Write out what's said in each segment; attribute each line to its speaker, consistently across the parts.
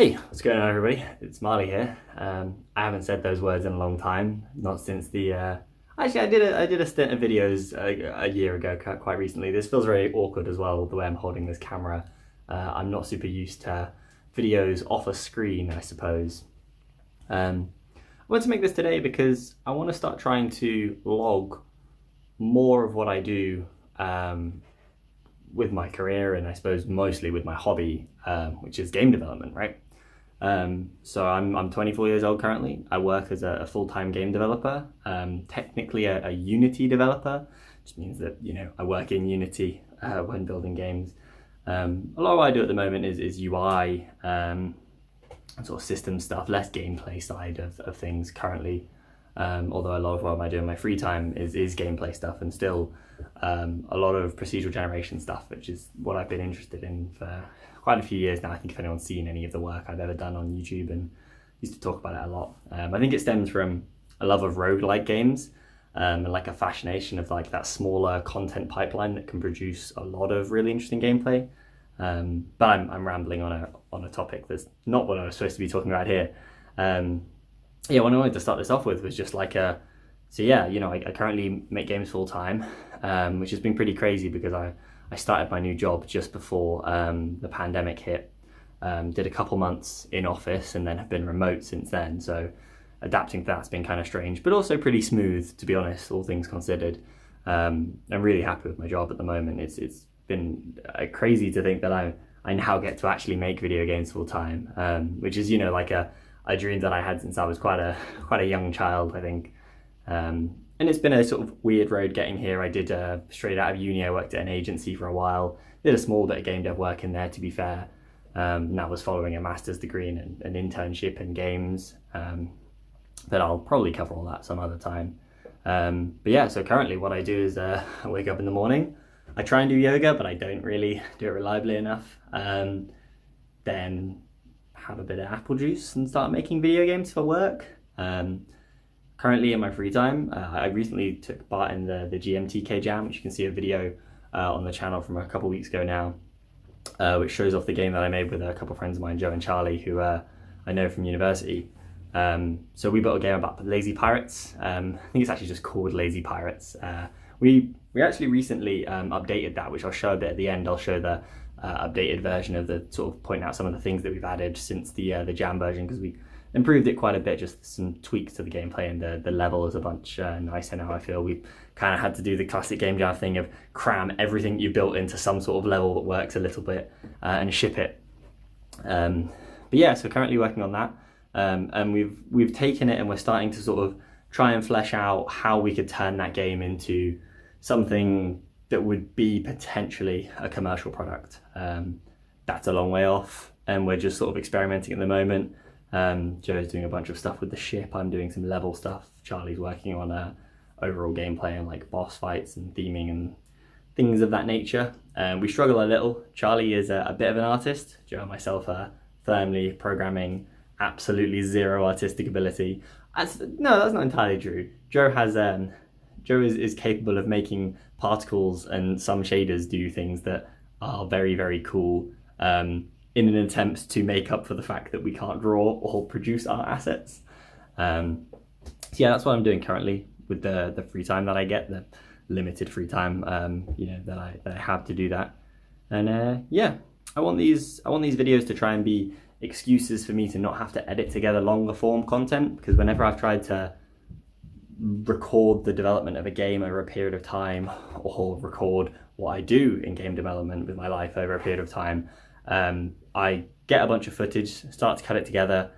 Speaker 1: Hey, what's going on, everybody? It's Marley here. I haven't said those words in a long time, not since the. Actually, I did a stint of videos a year ago, quite recently. This feels very awkward as well, the way I'm holding this camera. I'm not super used to videos off a screen, I suppose. I want to make this today because I want to start trying to log more of what I do with my career, and I suppose mostly with my hobby, which is game development, right? So I'm 24 years old currently. I work as a full-time game developer, technically a Unity developer, which means that, I work in Unity when building games. A lot of what I do at the moment is UI, sort of system stuff, less gameplay side of things currently. Although a lot of what I do in my free time is gameplay stuff, and still a lot of procedural generation stuff, which is what I've been interested in for quite a few years now. I think if anyone's seen any of the work I've ever done on YouTube, and used to talk about it a lot. I think it stems from a love of roguelike games, and like a fascination of like that smaller content pipeline that can produce a lot of really interesting gameplay. But I'm rambling on a topic that's not what I was supposed to be talking about here. What I wanted to start this off with was just like I currently make games full time, which has been pretty crazy because I started my new job just before the pandemic hit. Did a couple months in office and then have been remote since then. So adapting to that's been kind of strange, but also pretty smooth, to be honest, all things considered. I'm really happy with my job at the moment. It's been crazy to think that I now get to actually make video games full time, which is like a dream that I had since I was quite a young child, I think. And it's been a sort of weird road getting here. I did straight out of uni, I worked at an agency for a while, did a small bit of game dev work in there, to be fair. Now I was following a master's degree and an internship in games, but I'll probably cover all that some other time. So currently what I do is I wake up in the morning, I try and do yoga, but I don't really do it reliably enough. Then have a bit of apple juice and start making video games for work. Currently in my free time, I recently took part in the GMTK jam, which you can see a video on the channel from a couple weeks ago now, which shows off the game that I made with a couple of friends of mine, Joe and Charlie, who I know from university. So we built a game about lazy pirates. I think it's actually just called Lazy Pirates. We actually recently updated that, which I'll show a bit at the end. I'll show the updated version of the sort of point out some of the things that we've added since the jam version, because we improved it quite a bit, just some tweaks to the gameplay, and the level is a bunch nicer now. I feel we kind of had to do the classic game jam thing of cram everything you built into some sort of level that works a little bit and ship it. So currently working on that, and we've taken it and we're starting to sort of try and flesh out how we could turn that game into something that would be potentially a commercial product. That's a long way off, and we're just sort of experimenting at the moment. Joe's doing a bunch of stuff with the ship. I'm doing some level stuff. Charlie's working on overall gameplay and like boss fights and theming and things of that nature. We struggle a little. Charlie is a bit of an artist. Joe and myself are firmly programming, absolutely zero artistic ability. No, that's not entirely true. Joe is capable of making particles and some shaders do things that are very, very cool, in an attempt to make up for the fact that we can't draw or produce art assets. That's what I'm doing currently with the free time that I get, the limited free time, that I have to do that. And I want these videos to try and be excuses for me to not have to edit together longer form content, because whenever I've tried to record the development of a game over a period of time, or record what I do in game development with my life over a period of time, I get a bunch of footage, start to cut it together,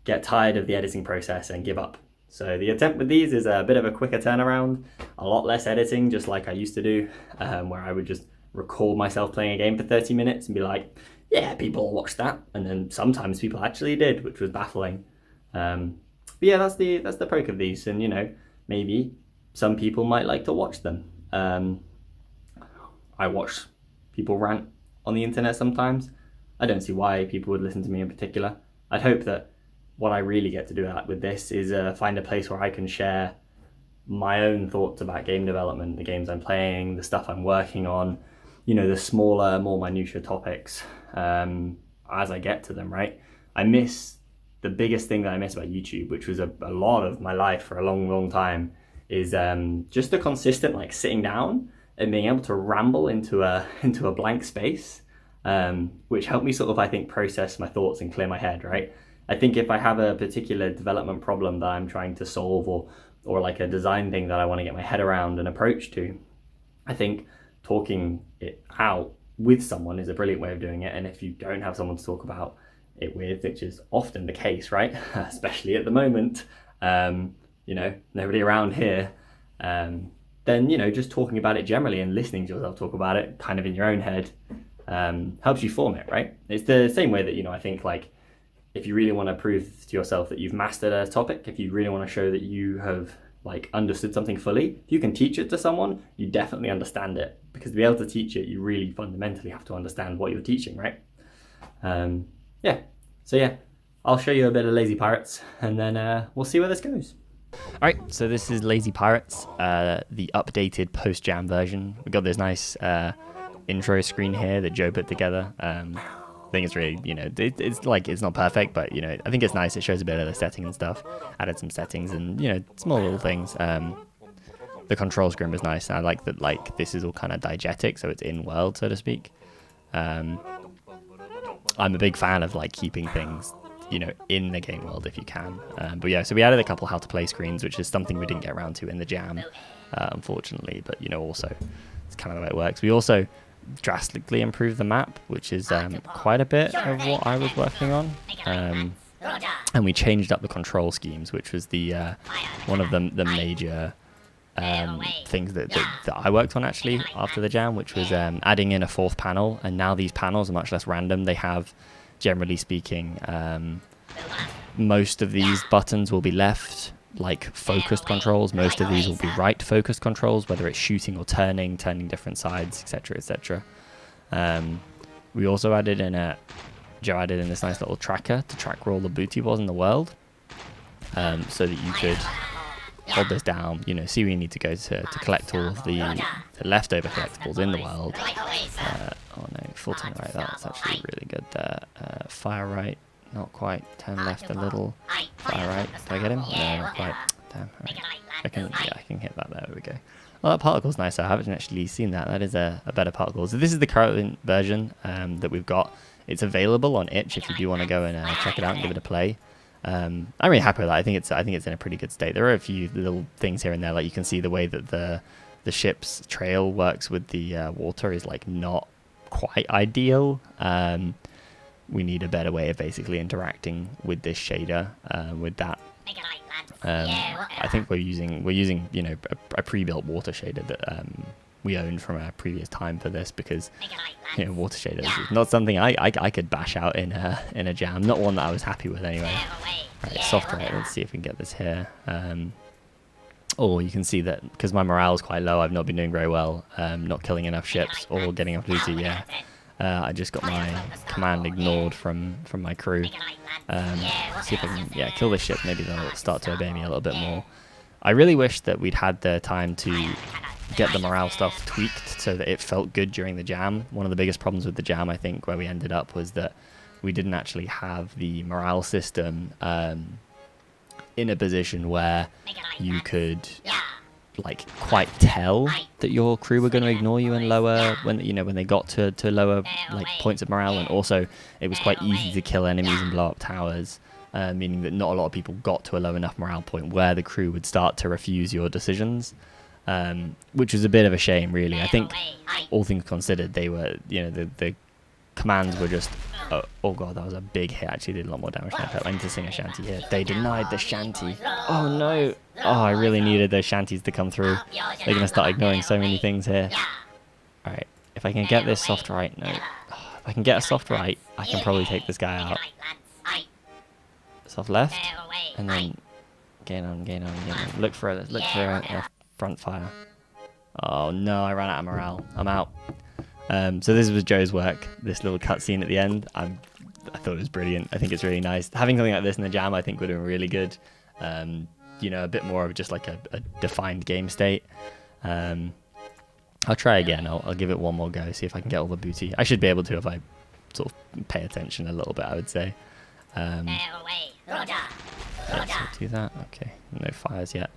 Speaker 1: get tired of the editing process and give up. So the attempt with these is a bit of a quicker turnaround, a lot less editing, just like I used to do, where I would just record myself playing a game for 30 minutes and be like, yeah, people will watch that. And then sometimes people actually did, which was baffling. That's the perk of these. And, maybe some people might like to watch them. I watch people rant on the internet sometimes. I don't see why people would listen to me in particular. I'd hope that what I really get to do with this is find a place where I can share my own thoughts about game development, the games I'm playing, the stuff I'm working on, the smaller, more minutiae topics as I get to them, right? I miss the biggest thing that I miss about YouTube, which was a lot of my life for a long time, is just the consistent like sitting down and being able to ramble into a blank space, which helped me sort of, I think, process my thoughts and clear my head, right? I think if I have a particular development problem that I'm trying to solve, or like a design thing that I want to get my head around and approach to, I think talking it out with someone is a brilliant way of doing it. And if you don't have someone to talk about it with, which is often the case, right? Especially at the moment, nobody around here, then, just talking about it generally and listening to yourself talk about it kind of in your own head helps you form it, right? It's the same way that, I think like if you really want to prove to yourself that you've mastered a topic, if you really want to show that you have like understood something fully, if you can teach it to someone, you definitely understand it, because to be able to teach it, you really fundamentally have to understand what you're teaching, right? So I'll show you a bit of Lazy Pirates, and then we'll see where this goes. All right, so this is Lazy Pirates, the updated post-jam version. We've got this nice intro screen here that Joe put together. I think it's really, it's not perfect, but, I think it's nice. It shows a bit of the setting and stuff. Added some settings and, small little things. The control screen was nice. I like that, like, this is all kind of diegetic, so it's in-world, so to speak. I'm a big fan of like keeping things, in the game world if you can. But yeah, so we added a couple how to play screens, which is something we didn't get around to in the jam, unfortunately. But also, it's kind of the way it works. We also drastically improved the map, which is quite a bit of what I was working on. And we changed up the control schemes, which was the one of the major things that I worked on actually after the jam, which was adding in a fourth panel. And now these panels are much less random. They have, generally speaking, most of these buttons will be left like focused controls. Most of these will be right focused controls, whether it's shooting or turning different sides, etc. We also added in Joe added in this nice little tracker to track where all the booty was in the world, so that you could hold this down, see where you need to go to collect all of the leftover collectibles in the world. Oh no, full turn right, that's actually really good there. Fire right, not quite, turn left a little, fire right, did I get him? No, not quite, damn, right. I can hit that, there we go. Well, that particle's nice, I haven't actually seen that. That is a better particle. So this is the current version that we've got. It's available on itch if you do want to go and check it out and give it a play. I'm really happy with that. I think it's in a pretty good state. There are a few little things here and there, like you can see the way that the ship's trail works with the water is like not quite ideal. We need a better way of basically interacting with this shader with that. I think we're using a pre-built water shader that we owned from a previous time for this, because water shaders is not something I could bash out in a jam, not one that I was happy with anyway. Right, soft right, let's see if we can get this here. You can see that because my morale is quite low, I've not been doing very well, not killing enough ships or getting enough loot. I just got my command ignored from my crew. See if I can kill this ship, maybe they'll start to obey me a little bit more. I really wish that we'd had the time to get the morale stuff tweaked so that it felt good during the jam. One of the biggest problems with the jam, I think, where we ended up was that we didn't actually have the morale system in a position where you could like quite tell that your crew were going to ignore you and lower when they got to lower like points of morale. And also it was quite easy to kill enemies and blow up towers, meaning that not a lot of people got to a low enough morale point where the crew would start to refuse your decisions, which was a bit of a shame, really. I think all things considered, they were, the commands were just, oh god, that was a big hit. Actually did a lot more damage than I thought. I need to sing a shanty here. They denied the shanty. Oh no. Oh, I really needed those shanties to come through. They're going to start ignoring so many things here. Alright, if I can get this soft right, no. If I can get a soft right, I can probably take this guy out. Soft left, and then gain on. Look for a front fire. Oh no, I ran out of morale. I'm out. So this was Joe's work, this little cutscene at the end. I thought it was brilliant. I think it's really nice. Having something like this in the jam, I think would have been really good. A bit more of just like a defined game state. I'll try again. I'll give it one more go, see if I can get all the booty. I should be able to if I sort of pay attention a little bit, I would say. Let's do that. Okay, no fires yet.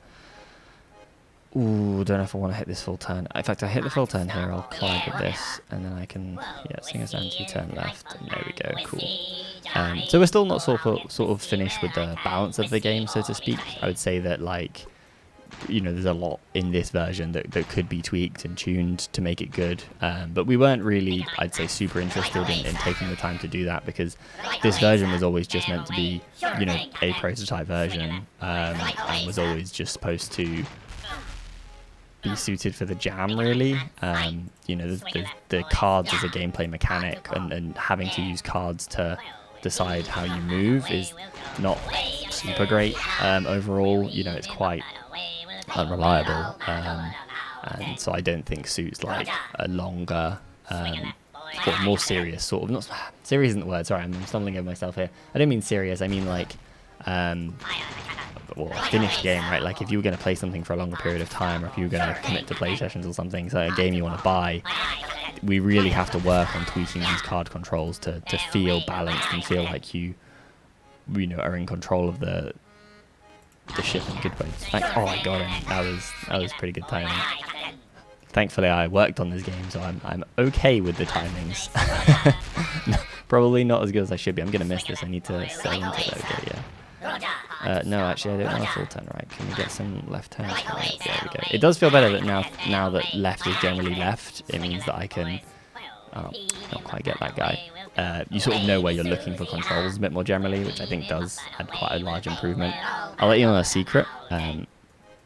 Speaker 1: Ooh, don't know if I want to hit this full turn. In fact, I hit the full turn here. I'll collide with this, and then I can, yeah, sing us anti-turn left. And there we go. Cool. So we're still not sort of finished with the balance of the game, so to speak. I would say that, like, you know, there's a lot in this version that could be tweaked and tuned to make it good. But we weren't really, I'd say, super interested in taking the time to do that, because this version was always just meant to be, you know, a prototype version, and was always just supposed to be suited for the jam, really. You know, the cards as a gameplay mechanic, and having to use cards to decide how you move is not super great overall. You know, it's quite unreliable, and so I don't think suits like a longer or more serious sort of, not serious isn't the word, sorry, I'm stumbling over myself here. I don't mean serious, I mean like well, finished game, right? Like if you were going to play something for a longer period of time, or if you were going to commit to play sessions or something, so a game you want to buy, we really have to work on tweaking these card controls to feel balanced and feel like you know, are in control of the ship in good ways. Like, oh, I got him. That was pretty good timing. Thankfully, I worked on this game, so I'm okay with the timings. Probably not as good as I should be. I'm gonna miss this. I need to sell into it. Okay, yeah. No, actually, I don't want a full turn right. Can we get some left turns? Right, there we go. It does feel better that now that left is generally left. It means that I can not quite get that guy. You sort of know where you're looking for controls a bit more generally, which I think does add quite a large improvement. I'll let you know a secret,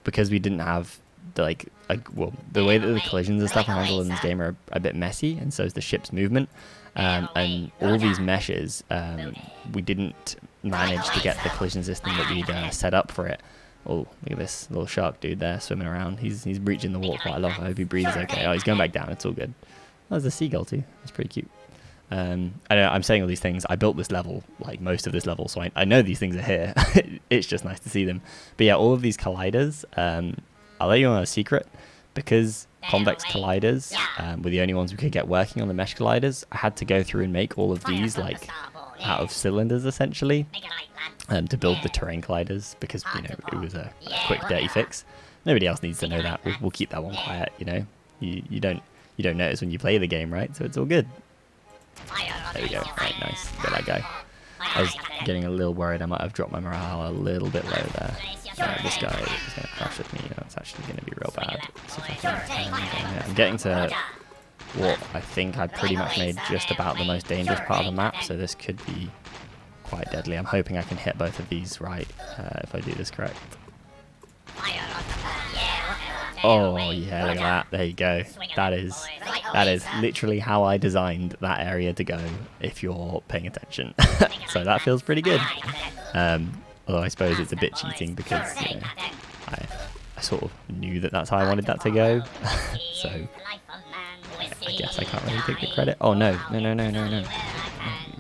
Speaker 1: because we didn't have well, the way that the collisions and stuff are handled in this game are a bit messy, and so is the ship's movement. And all these meshes, we didn't manage to get the collision system that we'd set up for it. Oh, look at this little shark dude there swimming around. He's breaching the water quite a lot. I hope he breathes okay. Oh, he's going back down. It's all good. Oh, there's a seagull too. That's pretty cute. I know I'm saying all these things. I built this level, like most of this level, so I know these things are here. It's just nice to see them. But yeah, all of these colliders, I'll let you know a secret. Because convex colliders were the only ones we could get working on the mesh colliders, I had to go through and make all of these like out of cylinders essentially, to build the terrain colliders, because, you know, it was a quick dirty fix. Nobody else needs to know that. We'll keep that one quiet. You know, you don't notice when you play the game, right? So it's all good. There we go. Right, nice. Got that guy. I was getting a little worried. I might have dropped my morale a little bit low there. This guy is going to crash with me. You know, it's actually going to be real bad. So if I can, I'm getting to what I think I pretty much made just about the most dangerous part of the map, so this could be quite deadly. I'm hoping I can hit both of these right, if I do this correct. Oh yeah, look at that. There you go. That is literally how I designed that area to go, if you're paying attention. So that feels pretty good. Although I suppose it's a bit cheating, because, you know, I sort of knew that that's how I wanted that to go. So I guess I can't really take the credit. Oh no.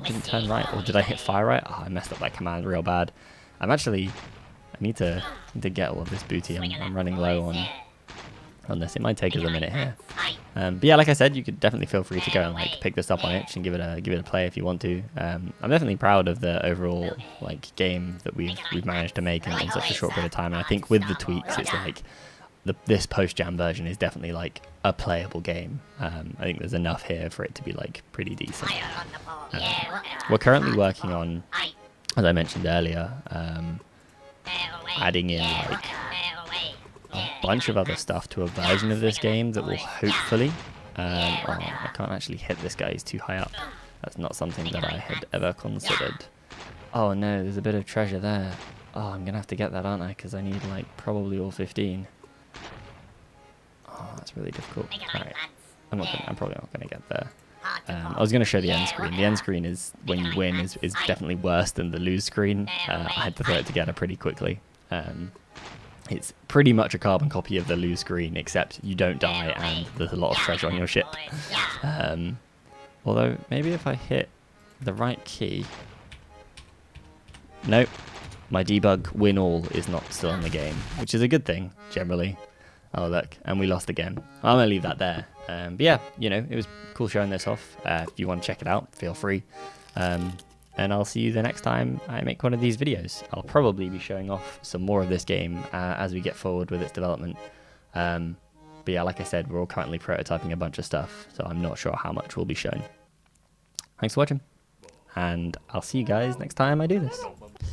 Speaker 1: Didn't turn right, or did I hit fire right? Oh, I messed up that command real bad. I need to get all of this booty. I'm running low on this. It might take us a minute here. But yeah, like I said, you could definitely feel free to go and like pick this up on itch and give it a play if you want to. I'm definitely proud of the overall like game that we've managed to make in such a short period of time. And I think with the tweaks, it's like this post-jam version is definitely like a playable game. I think there's enough here for it to be like pretty decent. We're currently working on, as I mentioned earlier, adding in like a bunch of other stuff to a version of this game that will hopefully oh, I can't actually hit this guy, he's too high up. That's not something that I had ever considered. Oh no, there's a bit of treasure there. Oh, I'm gonna have to get that, aren't I? Because I need like probably all 15. Oh, that's really difficult. Alright, I'm probably not gonna get there. I was going to show the end screen. The end screen is, when you win, is definitely worse than the lose screen. I had to throw it together pretty quickly. It's pretty much a carbon copy of the lose screen, except you don't die and there's a lot of treasure on your ship. Although, maybe if I hit the right key... Nope. My debug win all is not still in the game, which is a good thing, generally. Oh, look, and we lost again. I'm going to leave that there. But yeah, you know, it was cool showing this off. If you want to check it out, feel free. and I'll see you the next time I make one of these videos. I'll probably be showing off some more of this game as we get forward with its development. But yeah, like I said, we're all currently prototyping a bunch of stuff, so I'm not sure how much will be shown. Thanks for watching, and I'll see you guys next time I do this.